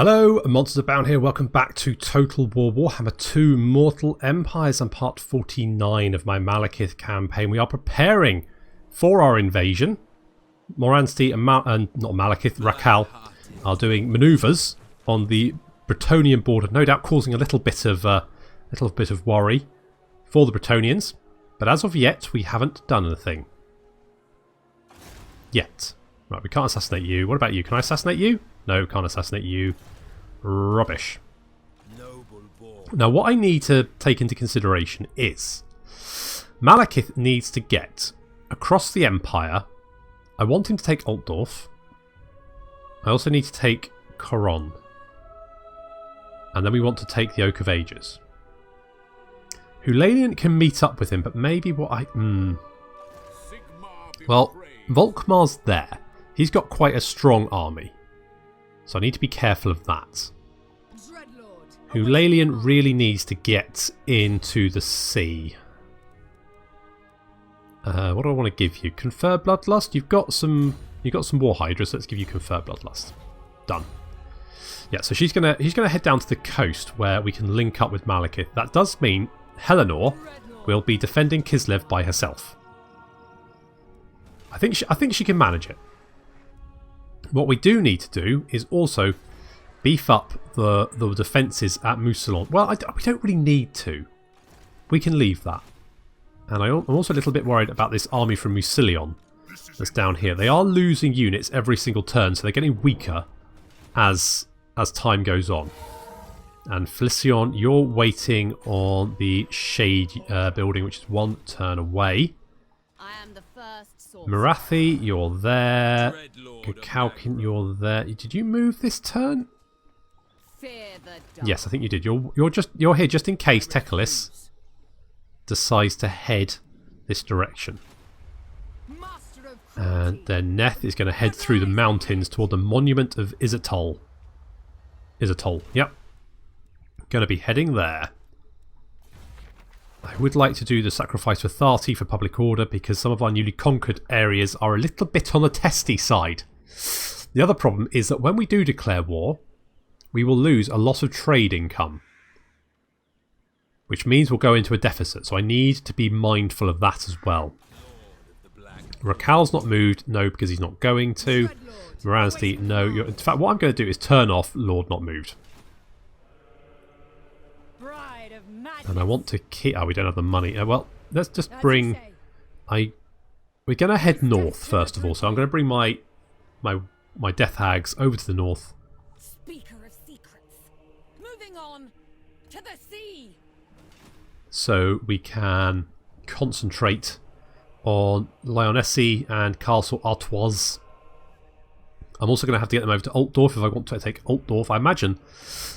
Hello, Monsters Abound here. Welcome back to Total War Warhammer 2 Mortal Empires and part 49 of my Malekith campaign. We are preparing for our invasion. Moransti and not Malekith, Rakal are doing manoeuvres on the Bretonnian border, no doubt causing a little bit of worry for the Bretonnians. But as of yet, we haven't done anything. Yet. Right, we can't assassinate you. What about you? Can I assassinate you? No, can't assassinate you. Rubbish. Now, what I need to take into consideration is Malekith needs to get across the Empire. I want him to take Altdorf. I also need to take Coron. And then we want to take the Oak of Ages. Hulalian can meet up with him, but maybe what I... Well, Volkmar's there. He's got quite a strong army. So I need to be careful of that. Hulalian really needs to get into the sea. What do I want to give you? Confer Bloodlust? You've got some War Hydras. Let's give you Confer Bloodlust. Done. Yeah, so he's gonna head down to the coast where we can link up with Malekith. That does mean Helenor will be defending Kislev by herself. I think she can manage it. What we do need to do is also beef up the defences at Mousillon. Well, we don't really need to. We can leave that. And I'm also a little bit worried about this army from Mousillon that's down here. They are losing units every single turn, so they're getting weaker as time goes on. And Felicion, you're waiting on the Shade building, which is one turn away. I am the first Marathi, you're there. Kakalkin, you're there. Did you move this turn? Yes, I think you did. You're here just in case Teclis decides to head this direction. And then Neth is going to head through the mountains toward the monument of Izatol. Yep. Going to be heading there. I would like to do the sacrifice for Tharti for public order because some of our newly conquered areas are a little bit on the testy side. The other problem is that when we do declare war, we will lose a lot of trade income, which means we'll go into a deficit, so I need to be mindful of that as well. Rakal's not moved, no, because he's not going to. Moransti, no. In fact, what I'm going to do is turn off Lord Not Moved. And I want to keep... Oh, we don't have the money. Well, let's just bring... We're going to head north, first of all. So I'm going to bring my Death Hags over to the north. Speaker of secrets. Moving on to the sea. So we can concentrate on Lyonesse and Castle Artois. I'm also going to have to get them over to Altdorf if I want to take Altdorf. I imagine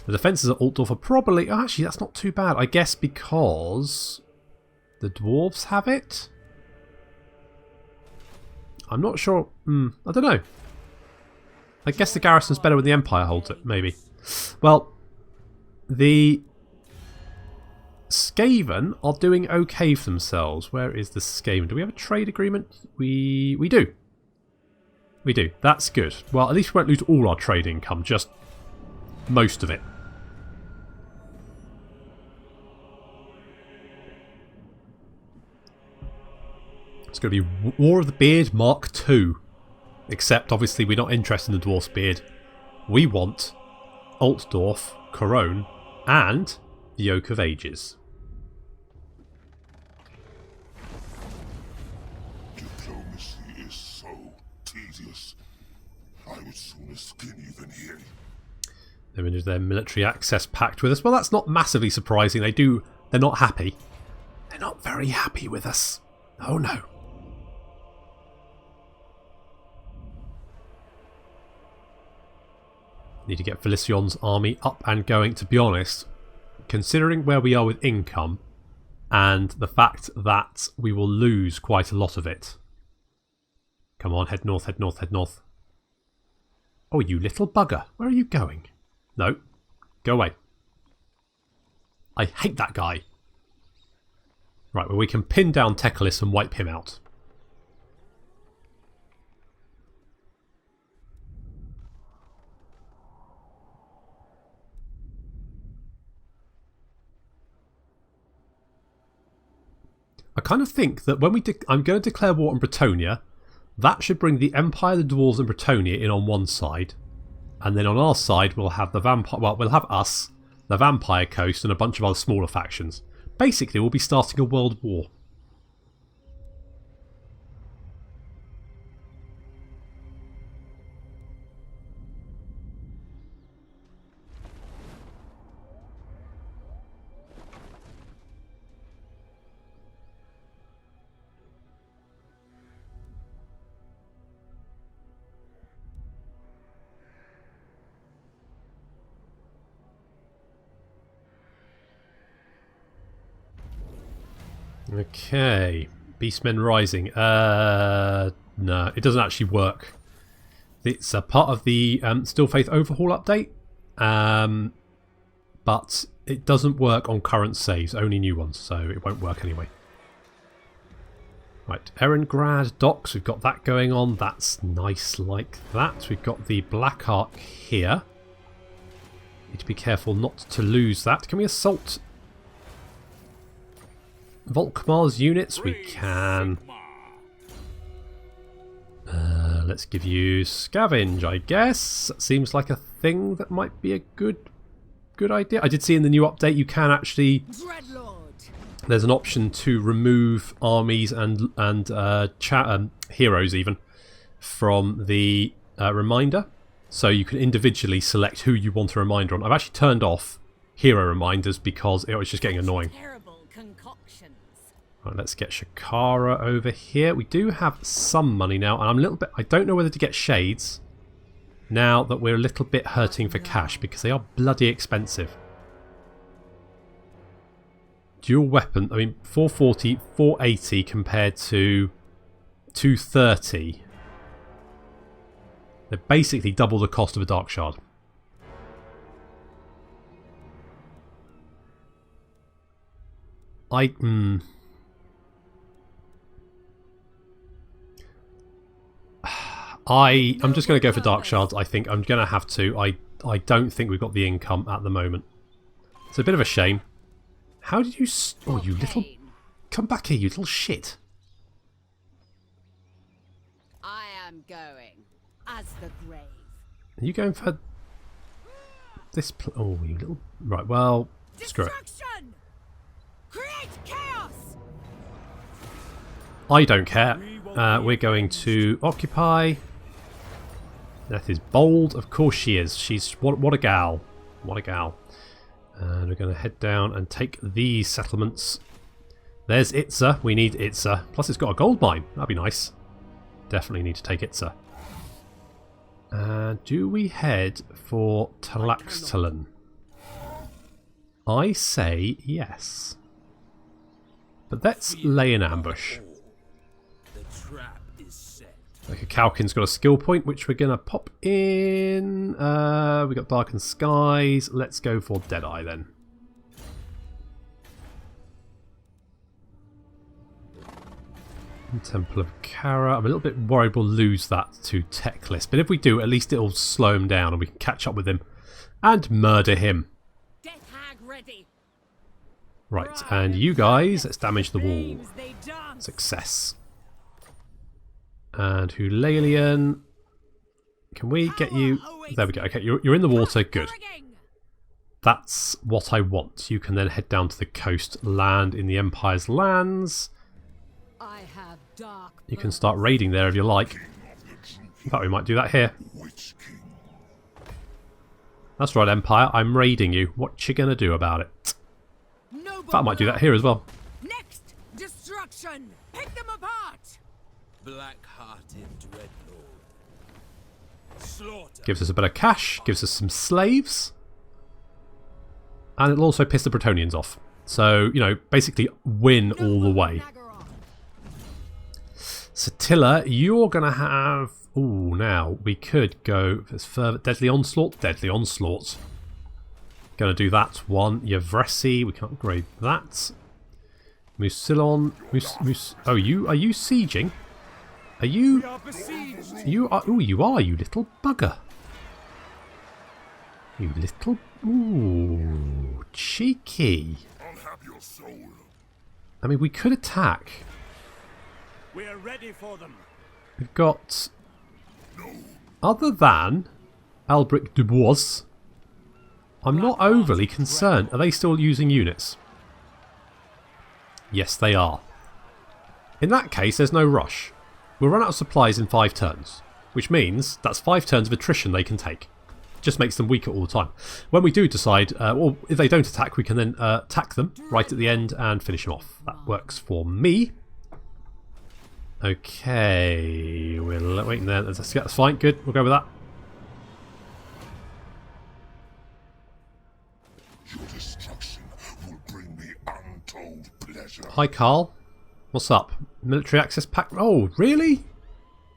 the defences at Altdorf are probably... Oh, actually, that's not too bad. I guess because the dwarves have it? I'm not sure. I don't know. I guess the garrison's better when the Empire holds it, maybe. Well, the Skaven are doing okay for themselves. Where is the Skaven? Do we have a trade agreement? We do. We do. That's good. Well, at least we won't lose all our trade income, just most of it. It's going to be War of the Beard Mark II. Except, obviously, we're not interested in the Dwarf's Beard. We want Altdorf, Coron, and the Oak of Ages. They're into their military access pact with us. Well, that's not massively surprising. They're not happy. They're not very happy with us. Oh no. Need to get Felician's army up and going. To be honest, considering where we are with income and the fact that we will lose quite a lot of it. Come on, head north, head north, head north. Oh, you little bugger. Where are you going? No. Go away. I hate that guy. Right, well, we can pin down Teclis and wipe him out. I kind of think that when I'm going to declare war on Bretonnia, that should bring the Empire, the Dwarves and Bretonnia in on one side. And then on our side we'll have the Vampire... Well, we'll have us, the Vampire Coast and a bunch of other smaller factions. Basically, we'll be starting a world war. Okay, Beastmen Rising. No, it doesn't actually work. It's a part of the Still Faith Overhaul update, but it doesn't work on current saves, only new ones, so it won't work anyway. Right, Erengrad Docks, we've got that going on. That's nice like that. We've got the Black Ark here. Need to be careful not to lose that. Can we assault Volkmar's units? We can. Let's give you Scavenge, I guess. Seems like a thing that might be a good idea. I did see in the new update you can actually... There's an option to remove armies and heroes even from the reminder. So you can individually select who you want a reminder on. I've actually turned off hero reminders because it was just getting annoying. Right, let's get Shakara over here. We do have some money now, and I'm a little bit... I don't know whether to get Shades now that we're a little bit hurting for cash because they are bloody expensive. Dual weapon, I mean, 440, 480 compared to 230. They're basically double the cost of a Dark Shard. I'm just going to go for Dark Shards. I think I'm going to have to. I don't think we've got the income at the moment. It's a bit of a shame. How did you... Oh, you little... Come back here, you little shit. I am going as the grave. Are you going for this... Oh, you little... Right, well, screw it. Create chaos. I don't care. We're going to occupy. Death is bold. Of course she is. She's... What a gal. What a gal. And we're going to head down and take these settlements. There's Itza. We need Itza. Plus it's got a gold mine. That'd be nice. Definitely need to take Itza. Do we head for Talaxtalan? I say yes. But let's lay an ambush. Okay, Kalkin's got a skill point, which we're going to pop in. We got Darkened Skies. Let's go for Deadeye then. Temple of Kara. I'm a little bit worried we'll lose that to Teclis. But if we do, at least it'll slow him down and we can catch up with him and murder him. Death Hag ready. Right, and you guys, let's damage the wall. Success. And Hulalian, can we get you... There we go. Okay, you're in the water. Good. That's what I want. You can then head down to the coast, land in the Empire's lands. You can start raiding there if you like. In fact, we might do that here. That's right, Empire. I'm raiding you. What you gonna do about it? In fact, I might do that here as well. Next, destruction. Pick them apart. Black-hearted dreadlord. Slaughter. Gives us a bit of cash, gives us some slaves, and it'll also piss the Bretonians off. So, you know, basically win all the way. Satilla, you're going to have... Ooh, now, we could go further. Deadly Onslaught, Deadly Onslaught. Going to do that one. Yavresi, we can upgrade that. Mousillon. Oh, are you sieging? Are you... You are... Ooh, you are, you little bugger. You little... Ooh, cheeky. I mean, we could attack. We are ready for them. We've got... Other than Albric Dubois, I'm not overly concerned. Are they still using units? Yes, they are. In that case, there's no rush. We'll run out of supplies in 5 turns, which means that's 5 turns of attrition they can take. Just makes them weaker all the time. When we do decide, or if they don't attack, we can then attack them right at the end and finish them off. That works for me. Okay, we're waiting there. That's fine, good, we'll go with that. Your destruction will bring me untold pleasure. Hi, Carl. What's up? Military access pack? Oh, really?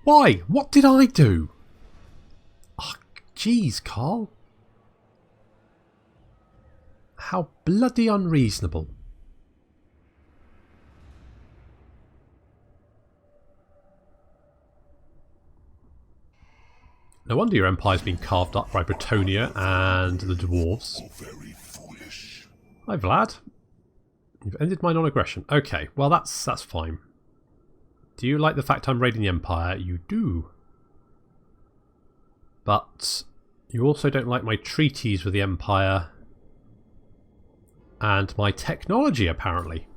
Why? What did I do? Oh, jeez, Carl. How bloody unreasonable. No wonder your empire's been carved up by Bretonia and the dwarves. Very foolish. Hi, Vlad. You've ended my non-aggression. Okay, well that's fine. Do you like the fact I'm raiding the Empire? You do. But you also don't like my treaties with the Empire and my technology, apparently.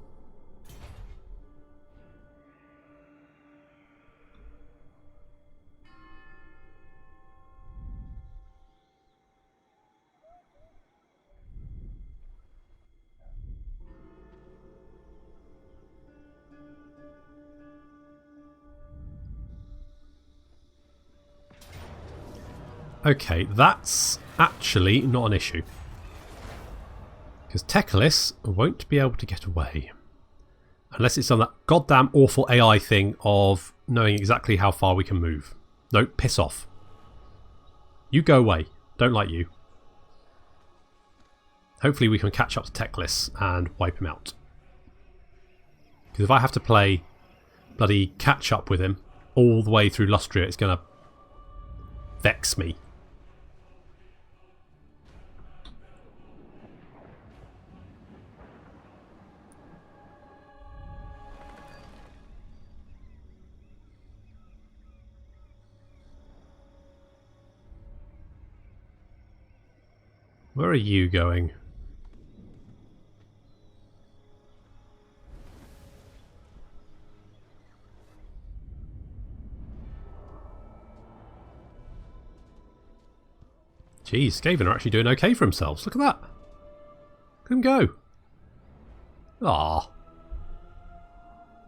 Okay, that's actually not an issue. Because Teclis won't be able to get away. Unless it's on that goddamn awful AI thing of knowing exactly how far we can move. No, piss off. You go away. Don't like you. Hopefully we can catch up to Teclis and wipe him out. Because if I have to play bloody catch up with him all the way through Lustria, it's going to vex me. Where are you going? Geez, Skaven are actually doing okay for themselves. Look at that. Look at them go. Ah.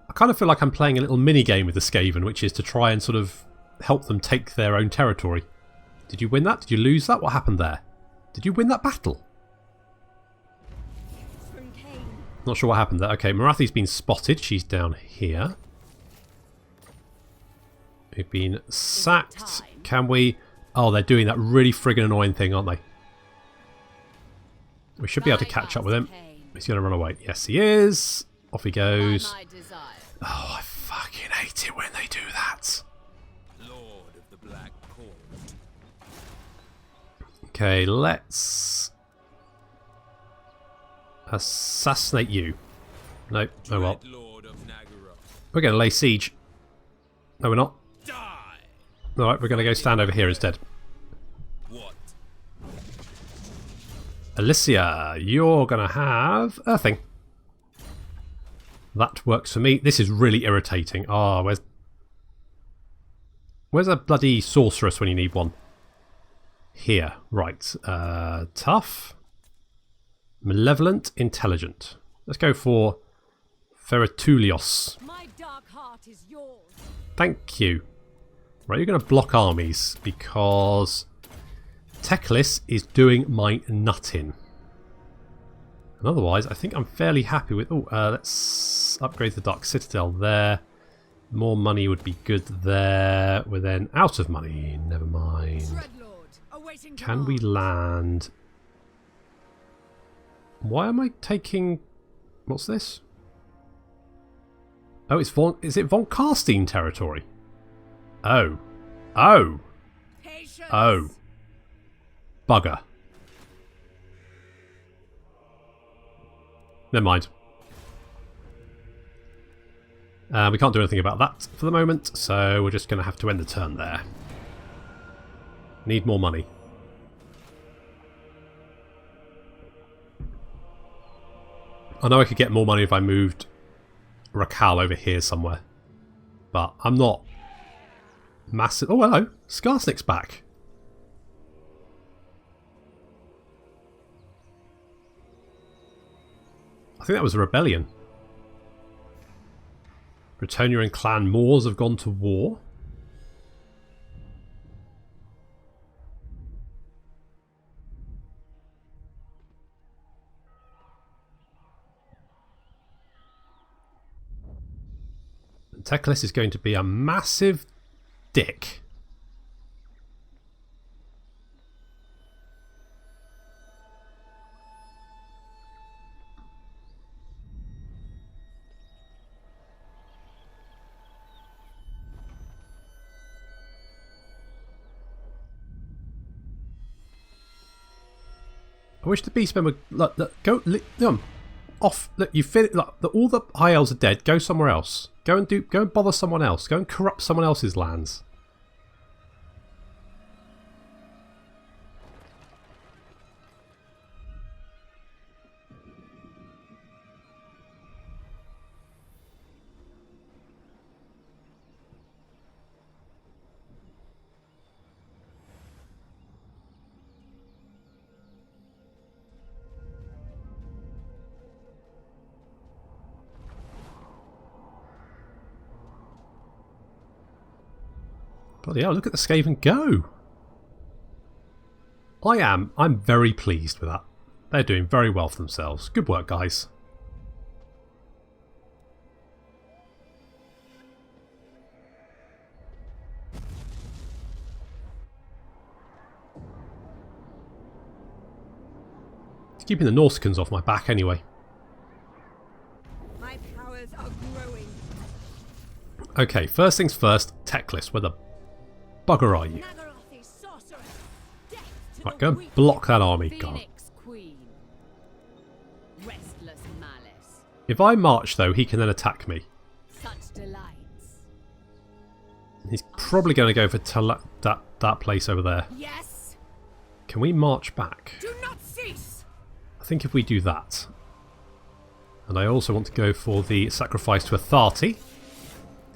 I kind of feel like I'm playing a little mini game with the Skaven, which is to try and sort of help them take their own territory. Did you win that? Did you lose that? What happened there? Did you win that battle? Not sure what happened there. Okay, Marathi's been spotted. She's down here. We've been sacked. Can we... Oh, they're doing that really friggin' annoying thing, aren't they? We should be able to catch up with him. He's going to run away. Yes, he is. Off he goes. Oh, I fucking hate it when they do that. Lord of the Black Court. Okay, let's assassinate you. No, oh well. We're going to lay siege. No, we're not. Alright, we're going to go stand over here instead. What? Alicia, you're going to have earthing. That works for me. This is really irritating. Ah, oh, where's a bloody sorceress when you need one? Here, right. Tough. Malevolent, intelligent. Let's go for Ferretulios. My dark heart is yours. Thank you. Right, you're going to block armies because Teclis is doing my nutting. And otherwise, I think I'm fairly happy with... Oh, let's upgrade the Dark Citadel there. More money would be good there. We're then out of money. Never mind. Can we land? Why am I taking... What's this? Oh, it's Von... Is it Von Carstein territory? Oh. Oh. Oh. Bugger. Never mind. We can't do anything about that for the moment, so we're just going to have to end the turn there. Need more money. I know I could get more money if I moved Rakal over here somewhere. But I'm not massive... Oh, hello. Skarsnik's back. I think that was a rebellion. Bretonia and Clan Moors have gone to war. Teclis is going to be a massive dick. I wish the beastmen would look, go off. Look, you fit. Look, all the high elves are dead. Go somewhere else. Go and bother someone else. Go and corrupt someone else's lands. Bloody hell, look at the Skaven go! I'm very pleased with that. They're doing very well for themselves. Good work, guys. It's keeping the Norsekins off my back anyway. My powers are growing. Okay, first things first, Teclis, where the bugger are you? Right, go and block that army, God. If I march, though, he can then attack me. He's probably going to go for that place over there. Yes. Can we march back? Do not cease. I think if we do that. And I also want to go for the sacrifice to Atharti.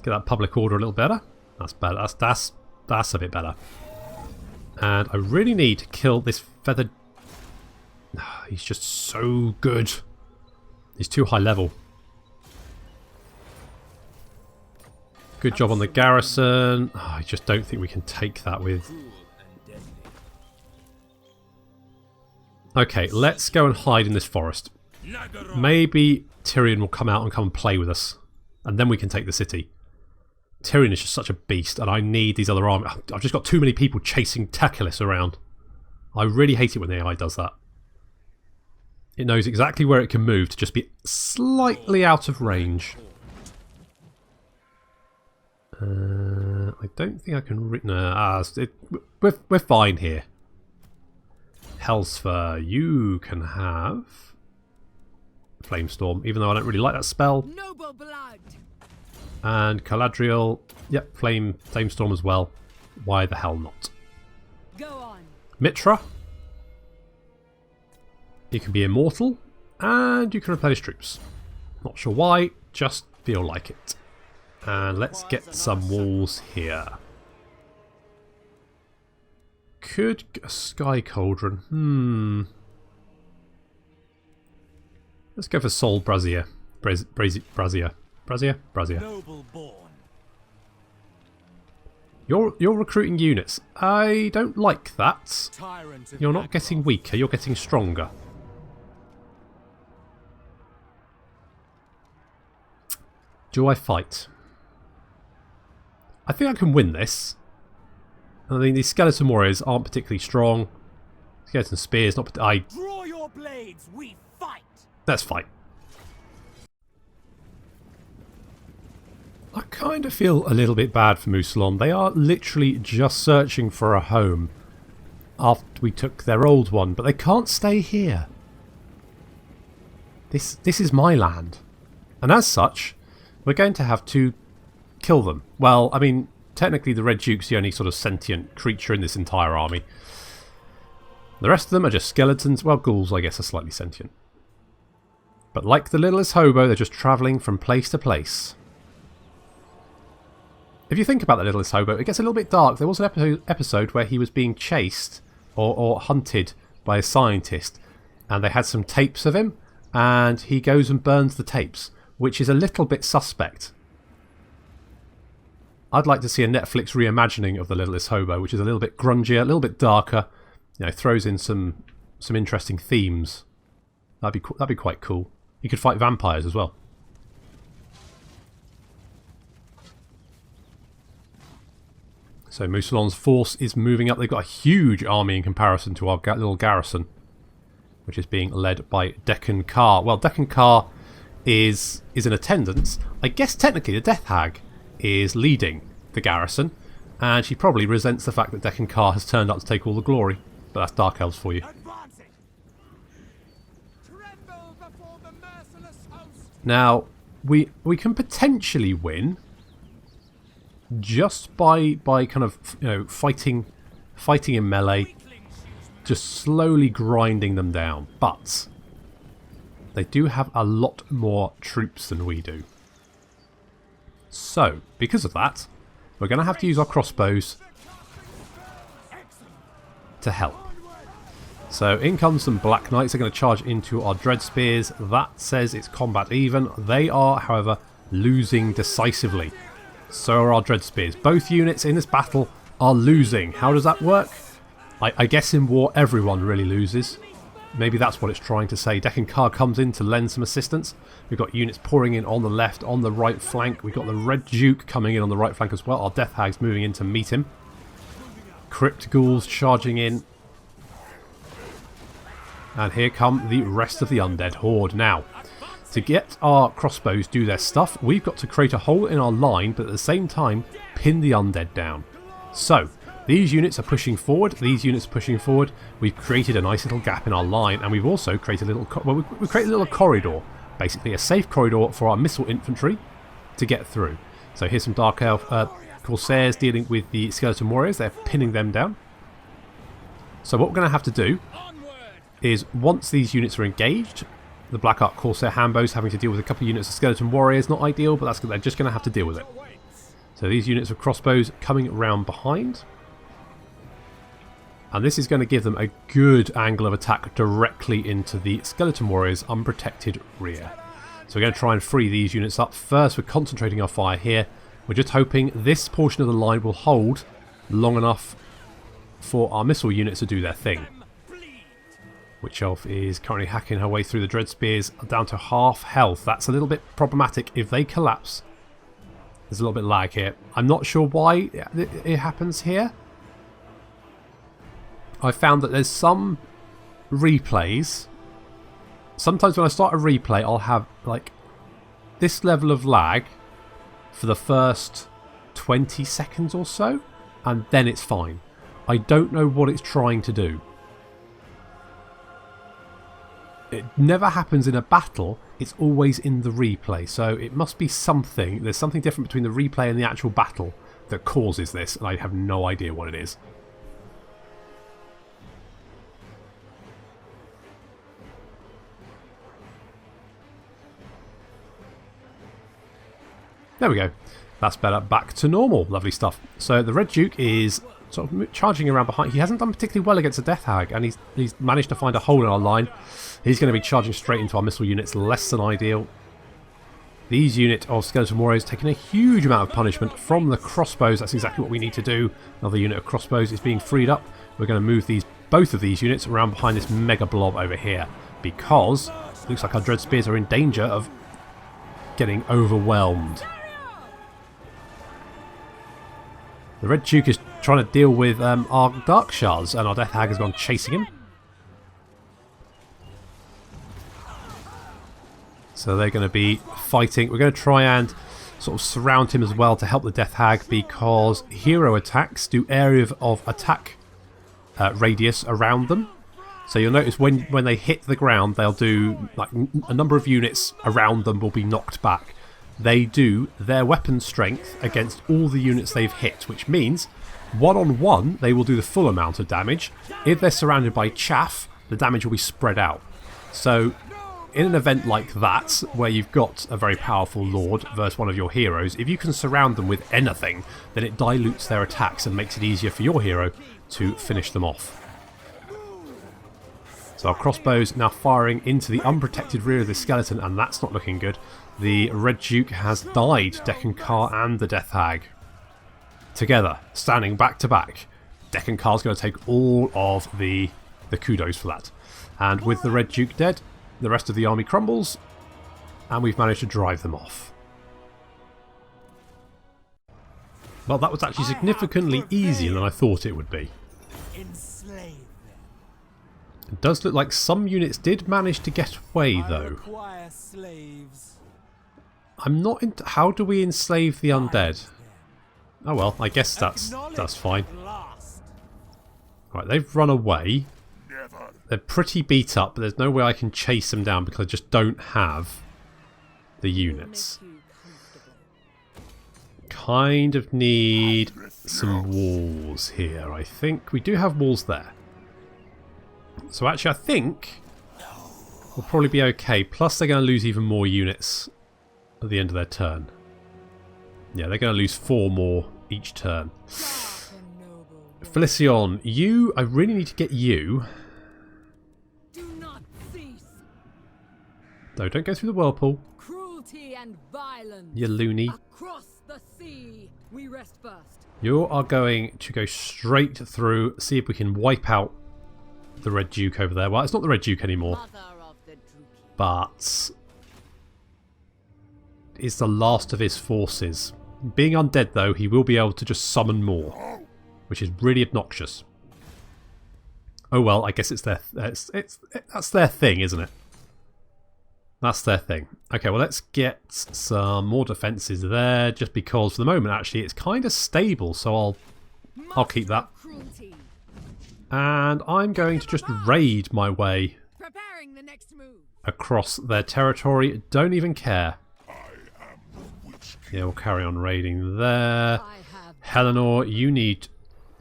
Get that public order a little better. That's better. That's a bit better. And I really need to kill this feathered... He's just so good. He's too high level. Good job on the garrison. I just don't think we can take that with... Okay, let's go and hide in this forest. Maybe Tyrion will come out and come and play with us. And then we can take the city. Tyrion is just such a beast, and I need these other armies. I've just got too many people chasing Teclis around. I really hate it when the AI does that. It knows exactly where it can move to just be slightly out of range. I don't think I can... we're fine here. Hellsfur, you can have... Flamestorm, even though I don't really like that spell. Noble blood. And Caladriel, yep, Flamestorm as well. Why the hell not? Go on. Mitra. You can be immortal, and you can replenish troops. Not sure why, just feel like it. And let's get some walls here. Could a Sky Cauldron. Let's go for Sol Brazier. Brazier. Noble born. You're recruiting units. I don't like that. Tyrant of You're not getting weaker, you're getting stronger. Do I fight? I think I can win this. I mean, these skeleton warriors aren't particularly strong. Skeleton spears, not. Draw your blades, we fight. Let's fight. I kind of feel a little bit bad for Mousillon. They are literally just searching for a home after we took their old one, but they can't stay here. This is my land, and as such, we're going to have to kill them. Well, I mean, technically the Red Duke's the only sort of sentient creature in this entire army. The rest of them are just skeletons. Well, ghouls, I guess, are slightly sentient. But like the littlest hobo, they're just travelling from place to place. If you think about the littlest hobo, it gets a little bit dark. There was an episode where he was being chased or hunted by a scientist, and they had some tapes of him, and he goes and burns the tapes, which is a little bit suspect. I'd like to see a Netflix reimagining of the littlest hobo, which is a little bit grungier, a little bit darker, you know, throws in some interesting themes. That'd be quite cool. You could fight vampires as well. So Mousillon's force is moving up. They've got a huge army in comparison to our little garrison, which is being led by Deccan Carr. Well, Deccan Carr is in attendance. I guess technically the Death Hag is leading the garrison, and she probably resents the fact that Deccan Carr has turned up to take all the glory. But that's Dark Elves for you. Now, we can potentially win just by kind of, you know, fighting in melee, just slowly grinding them down. But they do have a lot more troops than we do. So, because of that, we're going to have to use our crossbows to help. So in comes some Black Knights. They're going to charge into our Dread Spears. That says it's combat even. They are, however, losing decisively. So are our Dread Spears. Both units in this battle are losing. How does that work? I guess in war everyone really loses. Maybe that's what it's trying to say. Deccan Carr comes in to lend some assistance. We've got units pouring in on the left, on the right flank. We've got the Red Duke coming in on the right flank as well. Our Death Hag's moving in to meet him. Crypt Ghouls charging in. And here come the rest of the Undead Horde. Now, to get our crossbows do their stuff, we've got to create a hole in our line, but at the same time, pin the Undead down. So, these units are pushing forward, these units are pushing forward. We've created a nice little gap in our line, and we've also created a little, we've created a little corridor, basically a safe corridor for our missile infantry to get through. So here's some Dark Elf Corsairs dealing with the Skeleton Warriors. They're pinning them down. So what we're going to have to do is, once these units are engaged, the Black Ark Corsair Hambos having to deal with a couple of units of Skeleton Warriors, not ideal, but they're just going to have to deal with it. So these units of crossbows coming around behind. And this is going to give them a good angle of attack directly into the Skeleton Warriors' unprotected rear. So we're going to try and free these units up. First, we're concentrating our fire here. We're just hoping this portion of the line will hold long enough for our missile units to do their thing. Witch Elf is currently hacking her way through the Dread Spears down to half health. That's a little bit problematic. If they collapse, there's a little bit of lag here. I'm not sure why it happens here. I found that there's some replays. Sometimes when I start a replay, I'll have like this level of lag for the first 20 seconds or so, and then it's fine. I don't know what it's trying to do. It never happens in a battle, it's always in the replay. So it must be something, there's something different between the replay and the actual battle that causes this, and I have no idea what it is. There we go. That's better. Back to normal. Lovely stuff. So the Red Duke is sort of charging around behind. He hasn't done particularly well against the Death Hag, and he's managed to find a hole in our line. He's going to be charging straight into our missile units. Less than ideal. These unit of Skeleton Warriors taking a huge amount of punishment from the crossbows. That's exactly what we need to do. Another unit of crossbows is being freed up. We're going to move both of these units around behind this mega blob over here, because it looks like our Dread Spears are in danger of getting overwhelmed. The Red Duke is trying to deal with our Dark Shards, and our Death Hag has gone chasing him. So they're going to be fighting. We're going to try and sort of surround him as well to help the Death Hag, because hero attacks do area of attack radius around them. So you'll notice when they hit the ground, they'll do like a number of units around them will be knocked back. they do their weapon strength against all the units they've hit, which means one-on-one they will do the full amount of damage. If they're surrounded by chaff, the damage will be spread out. So in an event like that, where you've got a very powerful lord versus one of your heroes, if you can surround them with anything, then it dilutes their attacks and makes it easier for your hero to finish them off. So our crossbows now firing into the unprotected rear of the skeleton, and that's not looking good. The Red Duke has died, Deccan Carr and the Death Hag. Together, standing back to back. Deccan Carr's going to take all of the kudos for that. And with the Red Duke dead, the rest of the army crumbles, and we've managed to drive them off. Well, that was actually significantly easier than I thought it would be. Enslave them. It does look like some units did manage to get away, though. Require slaves. I'm not into... How do we enslave the undead? Oh well, I guess that's fine. Right, they've run away. They're pretty beat up, but there's no way I can chase them down because I just don't have the units. Kind of need some walls here, I think. We do have walls there. So actually I think we'll probably be okay. Plus they're going to lose even more units at the end of their turn. Yeah, they're going to lose 4 more each turn. Felicion, you, I really need to get you. No, don't go through the whirlpool. Cruelty and violence. You loony. Across the sea, we rest first. You are going to go straight through, see if we can wipe out the Red Duke over there. Well, it's not the Red Duke anymore, but it's the last of his forces. Being undead, though, he will be able to just summon more, which is really obnoxious. Oh well, I guess it's their that's their thing, isn't it? That's their thing. Okay, well let's get some more defences there, just because for the moment actually it's kind of stable, so I'll keep that. And I'm going to just raid my way across their territory. Don't even care. Yeah, we'll carry on raiding there. Eleanor, you need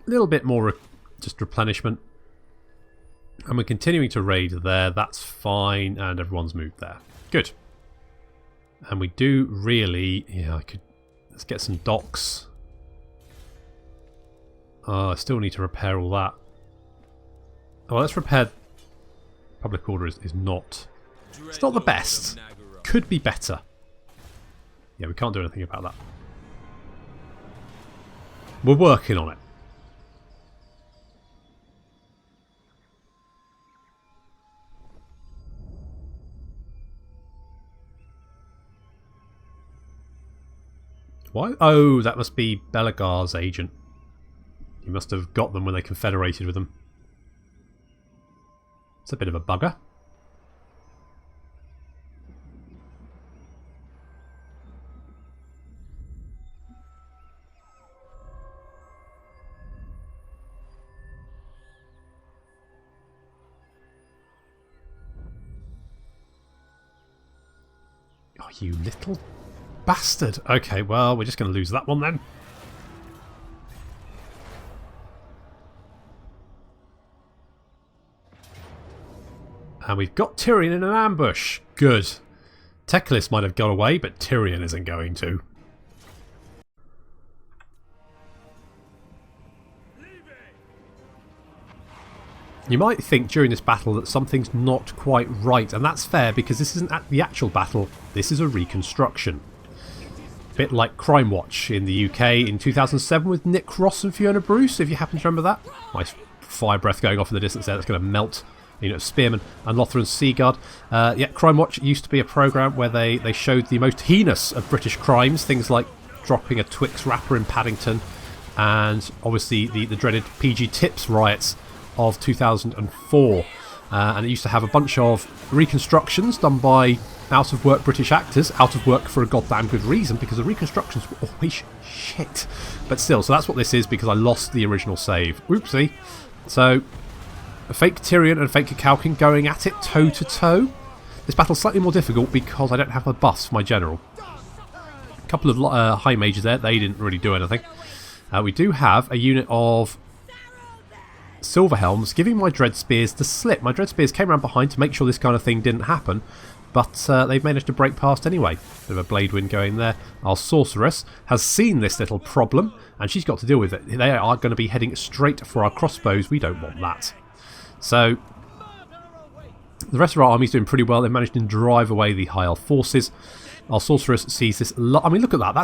a little bit more just replenishment. And we're continuing to raid there. That's fine. And everyone's moved there. Good. And we do really... Yeah, I could... Let's get some docks. I still need to repair all that. Oh, let's repair... Public order is not... It's not the best. Could be better. Yeah, we can't do anything about that. We're working on it. Why? Oh, that must be Belagar's agent. He must have got them when they confederated with them. It's a bit of a bugger. Oh, you little bastard. Okay, well, we're just going to lose that one then. And we've got Tyrion in an ambush. Good. Teclis might have got away, but Tyrion isn't going to. You might think during this battle that something's not quite right, and that's fair because this isn't the actual battle, this is a reconstruction. A bit like Crime Watch in the UK in 2007 with Nick Ross and Fiona Bruce, if you happen to remember that. Nice fire breath going off in the distance there, that's going to melt, you know, Spearman and Lothran Seaguard. Yeah, Crime Watch used to be a programme where they showed the most heinous of British crimes, things like dropping a Twix wrapper in Paddington, and obviously the dreaded PG Tips riots of 2004, and it used to have a bunch of reconstructions done by out of work British actors, out of work for a goddamn good reason, because the reconstructions were always shit. But still, so that's what this is, because I lost the original save. Oopsie. So a fake Tyrion and fake Kalkin going at it toe to toe. This battle's slightly more difficult because I don't have a buff for my general. couple of high mages there. They didn't really do anything. We do have a unit of Silver Helms giving my Dread Spears the slip. My Dread Spears came around behind to make sure this kind of thing didn't happen, but they've managed to break past anyway. Bit of a blade wind going there. Our Sorceress has seen this little problem, and she's got to deal with it. They are going to be heading straight for our crossbows. We don't want that. So the rest of our army's doing pretty well. They've managed to drive away the high elf forces. Our Sorceress sees this. I mean, look at that.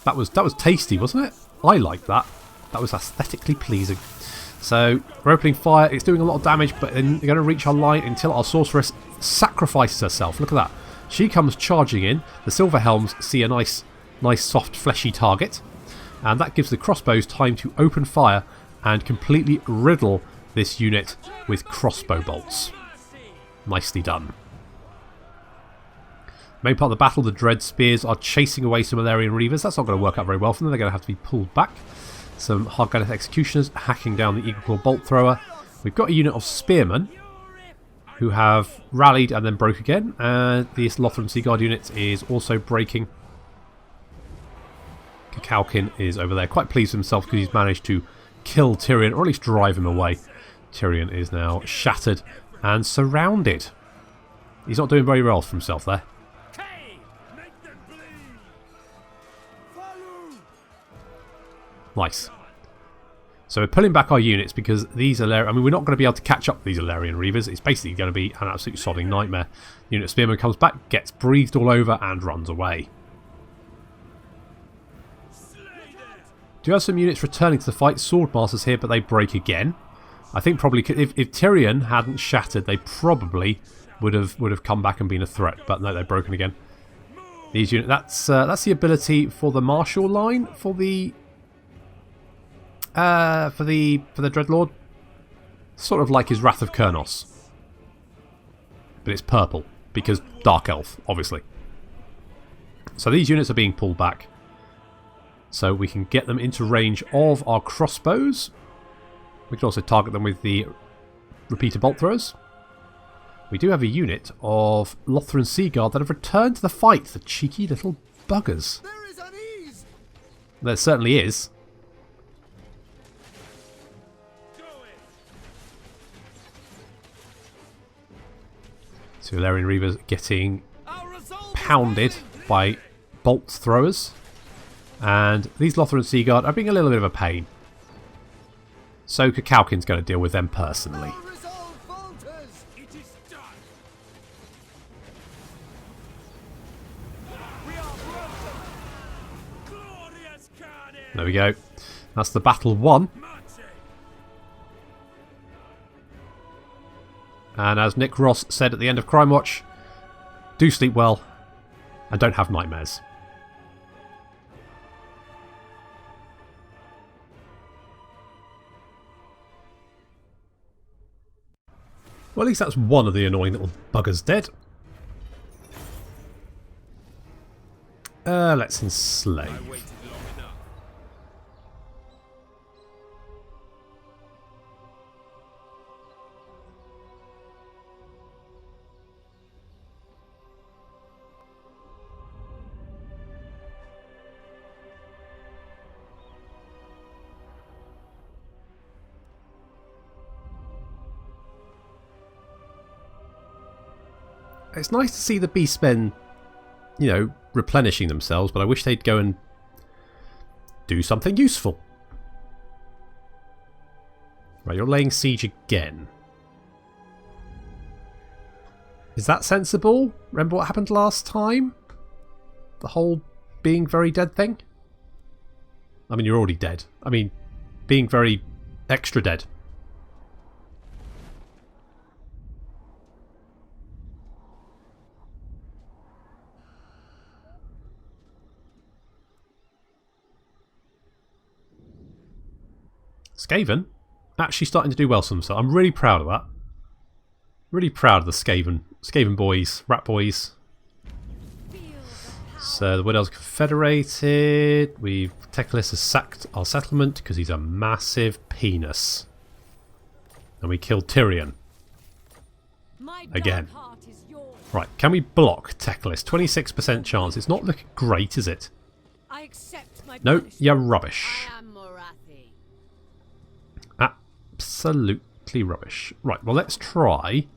That was tasty, wasn't it? I like that. That was aesthetically pleasing. So we're opening fire. It's doing a lot of damage, but then they're going to reach our line until our Sorceress sacrifices herself. Look at that. She comes charging in. The Silver Helms see a nice soft, fleshy target, and that gives the crossbows time to open fire and completely riddle this unit with crossbow bolts. Nicely done. Main part of the battle, the Dread Spears are chasing away some Malarian Reavers. That's not going to work out very well for them. They're going to have to be pulled back. Some Hargadeth Executioners hacking down the Eagle Claw Bolt Thrower. We've got a unit of Spearmen who have rallied and then broke again. And this Lothran Seaguard unit is also breaking. Kakalkin is over there, quite pleased with himself because he's managed to kill Tyrion, or at least drive him away. Tyrion is now shattered and surrounded. He's not doing very well for himself there. Nice. So we're pulling back our units because these we're not going to be able to catch up with these Alarian Reavers. It's basically going to be an absolute sodding nightmare. Unit of Spearman comes back, gets breathed all over and runs away. Do have some units returning to the fight. Swordmasters here, but they break again. I think probably if Tyrion hadn't shattered, they probably would have come back and been a threat. But no, they're broken again. These units. That's the ability for the Martial line for the Dreadlord. Sort of like his Wrath of Kurnos, but it's purple because Dark Elf, obviously. So these units are being pulled back, so we can get them into range of our crossbows. We can also target them with the repeater bolt throwers. We do have a unit of Lothran Seaguard that have returned to the fight. The cheeky little buggers. There is unease. There certainly is. So Alarian Reavers getting pounded by bolt throwers. And these Lothran Seaguard are being a little bit of a pain. So Kakalkin's going to deal with them personally. There we go. That's the battle won. And as Nick Ross said at the end of Crime Watch, do sleep well and don't have nightmares. Well, at least that's one of the annoying little buggers dead. Let's enslave. It's nice to see the beastmen, you know, replenishing themselves, but I wish they'd go and do something useful. Right, you're laying siege again. Is that sensible? Remember what happened last time? The whole being very dead thing? I mean, you're already dead. I mean, being very extra dead. Skaven actually starting to do well for themselves. I'm really proud of that. Really proud of the Skaven boys, rat boys. So the Wood Elves Confederated. Teclis has sacked our settlement because he's a massive penis. And we killed Tyrion. Again. Right, can we block Teclis? 26% chance. It's not looking great, is it? I accept my No, punishment. you're rubbish. I am Morathi. Absolutely rubbish. Right, well, let's try.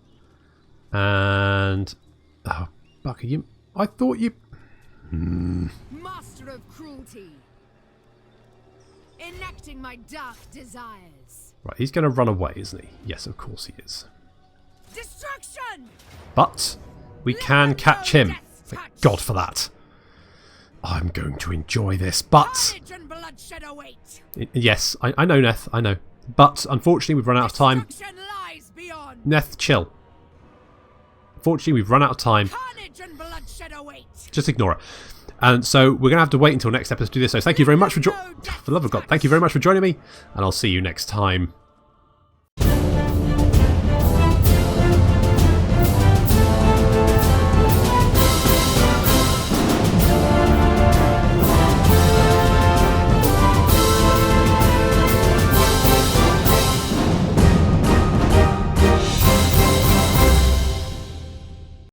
And... Oh, Bucker, you... I thought you... Master of cruelty. Enacting my dark desires. Right, he's going to run away, isn't he? Yes, of course he is. Destruction! But we can catch him. Thank God for that. I'm going to enjoy this, but... Carnage and bloodshed await. Yes, I know, Neth, I know. But, unfortunately, we've run out of time. Destruction lies beyond. Neth, chill. Unfortunately, we've run out of time. Carnage and bloodshed await. Just ignore it. And so, we're going to have to wait until next episode to do this. So, thank you very much for... For the love of God, thank you very much for joining me. And I'll see you next time.